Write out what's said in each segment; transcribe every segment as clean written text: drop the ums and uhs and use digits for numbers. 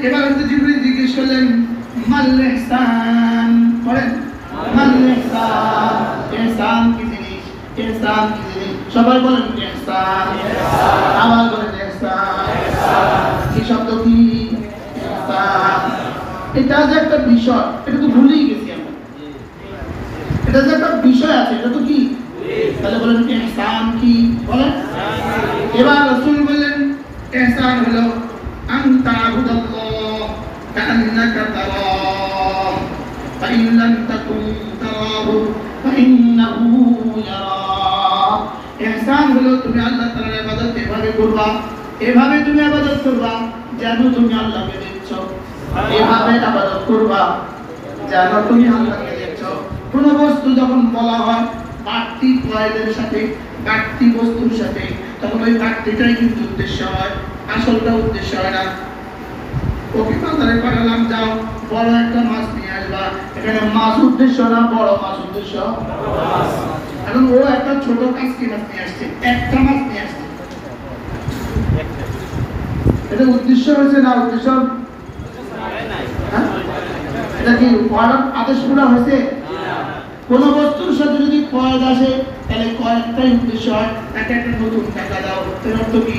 এবার হচ্ছে জিবরিল জিজ্ঞেস করলেন মাল ইহসান, বলেন মাল ইহসান, ইহসান কি জিনিস, ইহসান কি জিনিস, সবাই বলেন ইহসান, আবার বলেন ইহসান, কি শব্দ কি ইহসান, এটা যে একটা বিষয়, এটা তো ভুলেই গেছি আমরা, এটা যে একটা বিষয় আছে, এটা তো কি, তাহলে বলেন ইহসান কি, বলেন। এবার রাসূল বললেন ইহসান হলো আনতা আবুদাল্লাহ কাআন্নাকা তারাহু ফাইন লাম তাকুন তারাহু ফাইন্নাহু ইয়ারাক। ইহসান হলো তুমি আল্লাহ তাআলার ইবাদত এভাবে করবা, এভাবে তুমি ইবাদত করবা যেন তুমি আল্লাহকে দেখছো, এভাবে ইবাদত করবা যেন তুমি আল্লাহকে দেখছো। কোন বস্তু যখন বলা হয় বাড়তি কয়েদের সাথে, বাড়তি বস্তুর সাথে, তখন ওই বাড়তিটাই কিন্তু উদ্দেশ্য হয়, আসলটা উদ্দেশ্য হয় না। ওকে বাজারে পাঠালাম, যাও বড় একটা মাছ নিয়ে আসবা, এখানে মাছ উদ্দেশ্য না, বড় মাছ উদ্দেশ্য। এখন ও একটা ছোট কাঁচকি মাছ নিয়ে আসছে, একটা মাছ নিয়ে আসছে, এটা উদ্দেশ্য হয়েছে না উদ্দেশ্য, এটা কি অর্ডার আদেশ পুরা হয়েছে? কোন বস্তুর সাথে যদি কয়েদ আসে তাহলে কয়েকটাই উদ্দেশ্য হয়, তাকে একটা নতুন টাকা দাও, এর অর্থ কি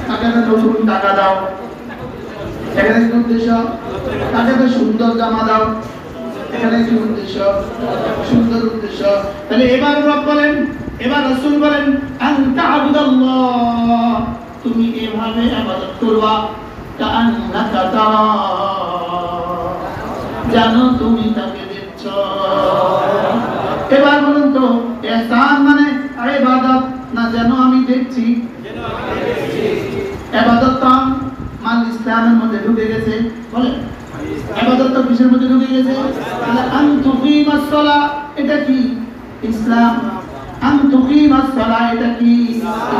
তাকে নতুন টাকা দাও, এখানে কি উদ্দেশ্য, তাকে তো সুন্দর জামা দাও, এখানে কি উদ্দেশ্য, সুন্দর উদ্দেশ্য। তাহলে এবার রব বলেন, এবার রাসূল বলেন আনতা আবুদাল্লাহ, তুমি এভাবে ইবাদত করবা কাআন্নাকা তারাহু, জানো তুমি তাকে দেখছো। এবার বলুন তো ইহসান মানে ইবাদত না যেন আমি দেখছি, ইবাদত তো মাল ইসলামের মধ্যে ঢুকে গেছে, বলেন ইবাদত তো কিসের মধ্যে ঢুকে গেছে, তাহলে আন তুকিমাস সালাহ এটা কি ইসলাম, আন তুকিমাস সালাহ এটা কি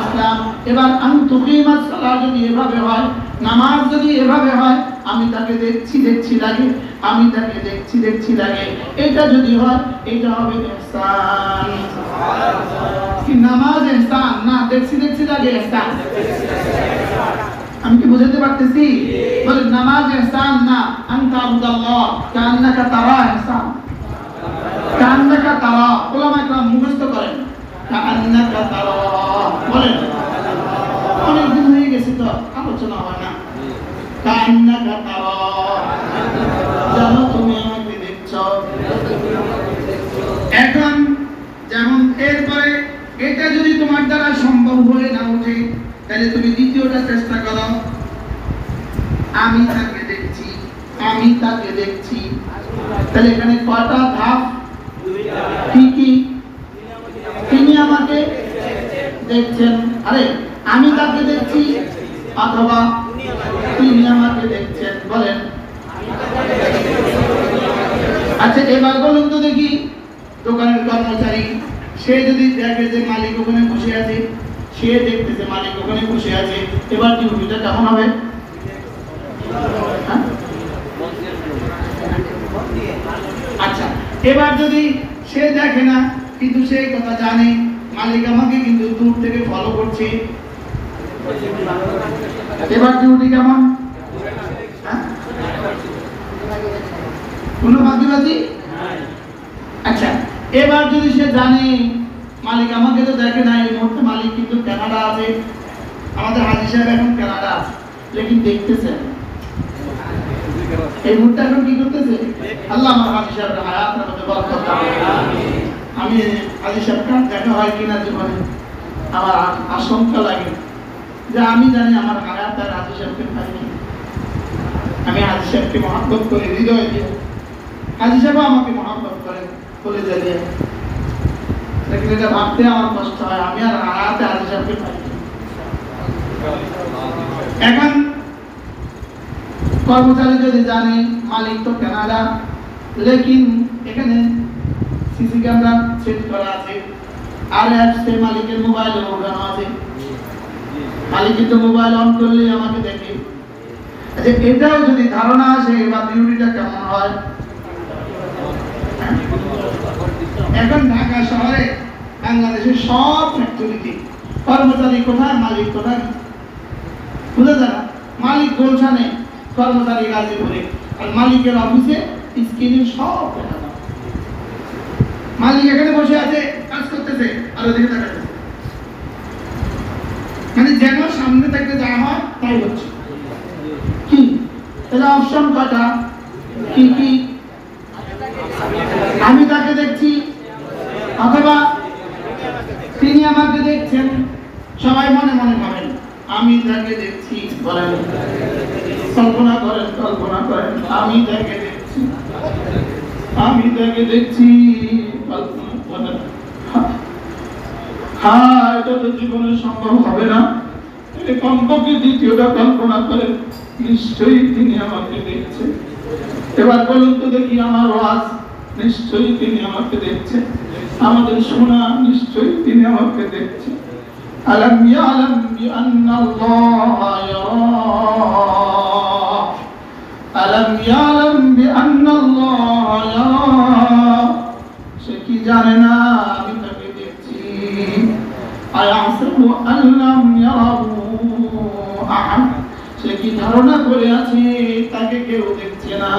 ইসলাম। এবার আন তুকিমাস সালাহ যদি এভাবে হয়, নামাজ যদি এভাবে হয়, আমি তাকে দেখছি দেখছি লাগে, আমি তাকে দেখছি দেখছি লাগে, এটা যদি হয় এটা হবে ইহসান। কি নামাজ ইহসান না দেখছি দেখছি লাগে ইহসান? আমি কি বুঝাতে পারতেছি? বলে নামাজ ইহসান না, আনতা আবুদাল্লাহ কাআন্নাকা তারা ইহসান, কাআন্নাকা তারা উলামা ইকরাম মুখস্থ করেন, কাআন্নাকা তারা বলেন, অনেক দিন হয়ে গেছে তো আলোচনা হয় না। কাআন্নাকা তারা যেন তুমি আমাকে দেখছো। এখন যেমন এরপরে এটা যদি তোমার দ্বারা সম্ভব হয়ে না ওঠে, তাহলে তুমি দ্বিতীয়টা চেষ্টা করো, আমি তাকে দেখছি, আমি তাকে দেখছি। তাহলে এখানে কয়টা ধাপ, কি কি, তিনি আমাকে দেখছেন, আরে আমি তাকে দেখছি অথবা তিনি আমাকে দেখছেন, বলেন। আচ্ছা এবার বলুন তো দেখি, দোকানের কর্মচারী সে যদি দেখে যে মালিক ওখানে বসে আছে, সে দেখতেছে মালিক ওখানে বসে আছে, এবার ডিউটিটা কেমন হবে? আচ্ছা এবার যদি সে দেখে না কিন্তু সে কথা জানে মালিক আমাকে কিন্তু দূর থেকে ফলো করছে, এবার ডিউটি কেমন? কোনো বাদিবাদি? আচ্ছা এবার যদি সে জানে মালিক আমাকে তো দেখে না, এই মুহূর্তে মালিক কিন্তু কানাডা আছে, আমাদের হাজী সাহেব এখন কানাডা আছে, লেকিন দেখতেছে এই মুহূর্তে এখন কি করতেছে, আল্লাহ আমার হাজী সাহেবের হায়াতের মধ্যে বরকত দান। আমি হাজী সাহেবকে দেখা হয় কিনা জীবনে আমার আশঙ্কা লাগে যে আমি জানি আমার হায়াত আর হাজী সাহেবকে পাইনি, আমি হাজী সাহেবকে মহব্বত করি হৃদয় দিয়ে, হাজী সাহেব আমাকে মহব্বত করে বলে দিয়ে, লেকিন এটা ভাবতে আমার কষ্ট হয় আমি আর হায়াতে হাজী সাহেবকে পাইনি। এখন কর্মচারী যদি জানে মালিক তো কানাডা, লেকিন এখানে সিসি ক্যামেরা সেট করা আছে, আর অ্যাপসে মালিকের মোবাইলে ওঠানো আছে, মালিক কিন্তু মোবাইল অন করলে আমাকে দেখে। আচ্ছা এটাও যদি ধারণা আসে বা ডিউটিটা কেমন হয়? এখন ঢাকা শহরে বাংলাদেশের সব ফ্যাক্টরিতে কর্মচারী কোথায়, মালিক কোথায়? বুঝে যারা মালিক গুলশানে, কর্মচারী গাজীপুরে, আর মালিকের অফিসে স্ক্রিনে সব দেখা যায়। মালিক এখানে বসে আছে, কাজ করতেছে, আর ওদিকে তাকাচ্ছে, মানে যেন সামনে থেকে যা হয় তাই হচ্ছে। কি তাহলে অপশন কটা? কি কি? আমি তাকে দেখছি, অথবা তিনি আমাকে দেখছেন। সবাই মনে মনে ভাবেন আমি তাকে দেখছি, বলেন, কল্পনা করেন, কল্পনা করেন, আমি তাকে দেখছি, আমি তাকে দেখছি, কল্পনা করেন। হ্যাঁ, এটা তো জীবনে সম্ভব হবে না। কমপক্ষে দ্বিতীয়টা কল্পনা করেন, নিশ্চয়ই তিনি আমাকে দেখছেন। এবার বলুন তো দেখি, আমার ওয়াজ নিশ্চয়ই তিনি আমাকে দেখছেন, আমাদের শোনা নিশ্চয়ই তিনি আমাকে দেখছেন। আলাম ইয়ালাম বিআন্নাল্লাহা ইয়ারা, আলাম ইয়ালাম বিআন্নাল্লাহা ইয়ারা, সে কি জানে না আমি তাকে দেখছি। আয়াহসাবু আল্লাম ইয়ারাহু আহাদ, সে কি ধারণা করে আছে তাকে কেউ দেখছে না?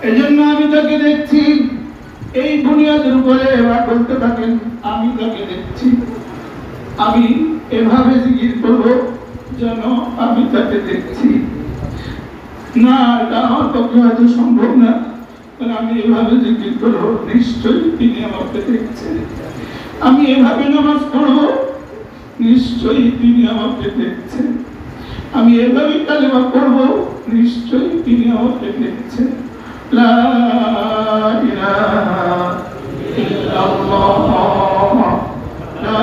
এজন্য আমি তাকে দেখছি। এই বুনিয়াদের উপরে এবার বলতে থাকেন আমি তাকে দেখছি। আমি এভাবে জিকির করব যেন আমি তাকে দেখছি। না, এটা আমার পক্ষে হয়তো সম্ভব না, আমি এভাবে জিকির করব নিশ্চয়ই তিনি আমাকে দেখছেন। আমি এভাবে নামাজ পড়ব নিশ্চয়ই তিনি আমাকে দেখছেন। আমি এভাবে কালেমা পড়ব নিশ্চয়ই তিনি আমাকে দেখছেন। লা ইলাহা ইল্লাল্লাহ, লা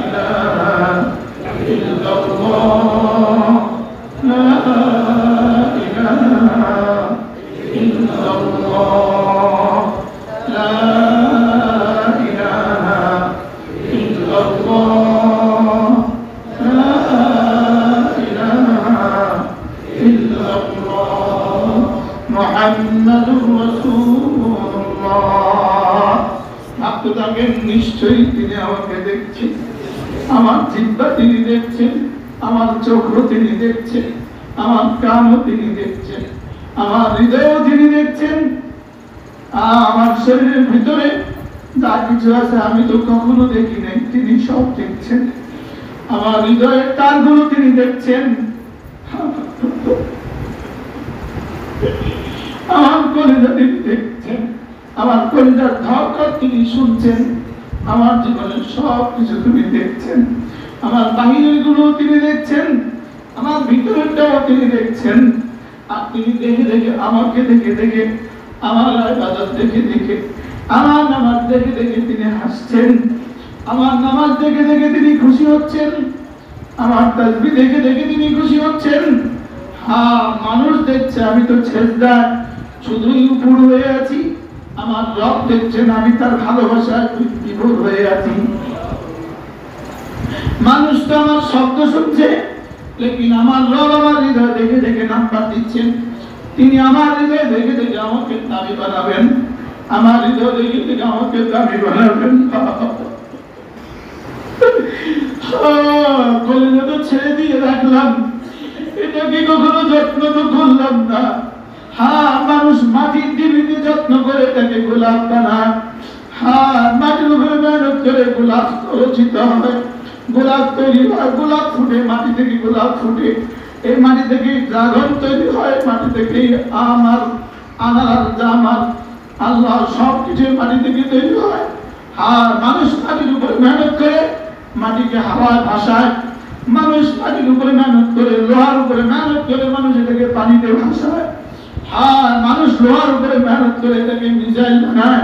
ইলাহা ইল্লাল্লাহ, লা ইলাহা ইল্লাল্লাহ, লা ইলাহা ইল্লাল্লাহ, লা ইলাহা ইল্লাল্লাহ, মুহাম্মাদুর রাসূলুল্লাহ। আপনি তাকে নিশ্চয়ই তিনি আমাকে দেখছেন। আমার জিহ্বা তিনি দেখছেন, আমার চোখও তিনি দেখছেন, আমার কানও তিনি দেখছেন, আমার হৃদয়ও তিনি দেখছেন। আমার শরীরের ভিতরে যা কিছু আছে আমি তো কখনো দেখি নাই, তিনি সব দেখছেন। আমার হৃদয়ের তারগুলো তিনি দেখছেন, আমার কলিজা তিনি দেখছেন, আমার কলিজার ধড়কন তিনি শুনছেন, আমার জীবনের সব কিছু তিনি দেখছেন। আমার বাহিরের গুলো তিনি দেখছেন, আমার ভিতরেরটাও তিনি দেখছেন। আর তিনি দেখে দেখে, আমাকে দেখে দেখে, আমার ইবাদত দেখে দেখে, আমার নামাজ দেখে দেখে তিনি হাসছেন, আমার নামাজ দেখে দেখে তিনি খুশি হচ্ছেন, আমার তাসবিহ দেখে দেখে তিনি খুশি হচ্ছেন। হ্যাঁ, মানুষ দেখছে আমি তো সেজদায় শুধুই উপর হয়ে আছি, আমার রব দেখছেন আমি তার ভালোবাসায় বিভোর হয়ে আছি। মানুষ তো আমার শব্দ শুনছে, লেকিন আমার রব আমার হৃদয় দেখে দেখে নাম্বার দিচ্ছেন। তিনি আমার হৃদয় দেখে দেখে আমাকে দাবি বানাবেন, আমার হৃদয় দেখে দেখে আমাকে দাবি বানাবেন। কলিজা তো ছেড়ে দিয়ে রাখলাম, এটাকে কখনো যত্ন তো করলাম না। হ্যাঁ, মানুষ মাটির ডিবিতে যত্ন করে তাকে গোলাপ বানায়। হ্যাঁ, মাটির উপরে মেহনত করে গোলাপ রচিত হয়, গোলাপ তৈরি হয়, গোলাপ ফুটে, মাটি থেকে গোলাপ ফুটে, এই মাটি থেকে ড্রাগন তৈরি হয়, মাটি থেকে আমার আনার জামার আল্লাহ সব কিছু মাটি থেকে তৈরি হয়। আর মানুষ মাটির উপরে মেহনত করে মাটিকে হাওয়ায় ভাসায়, মানুষ মাটির উপরে মেহনত করে, লোহার উপরে মেহনত করে মানুষ এটাকে পানিতে ভাসায়। আর মানুষ লোহার উপরে মেহনত করে এটাকে মিসাইল বানায়।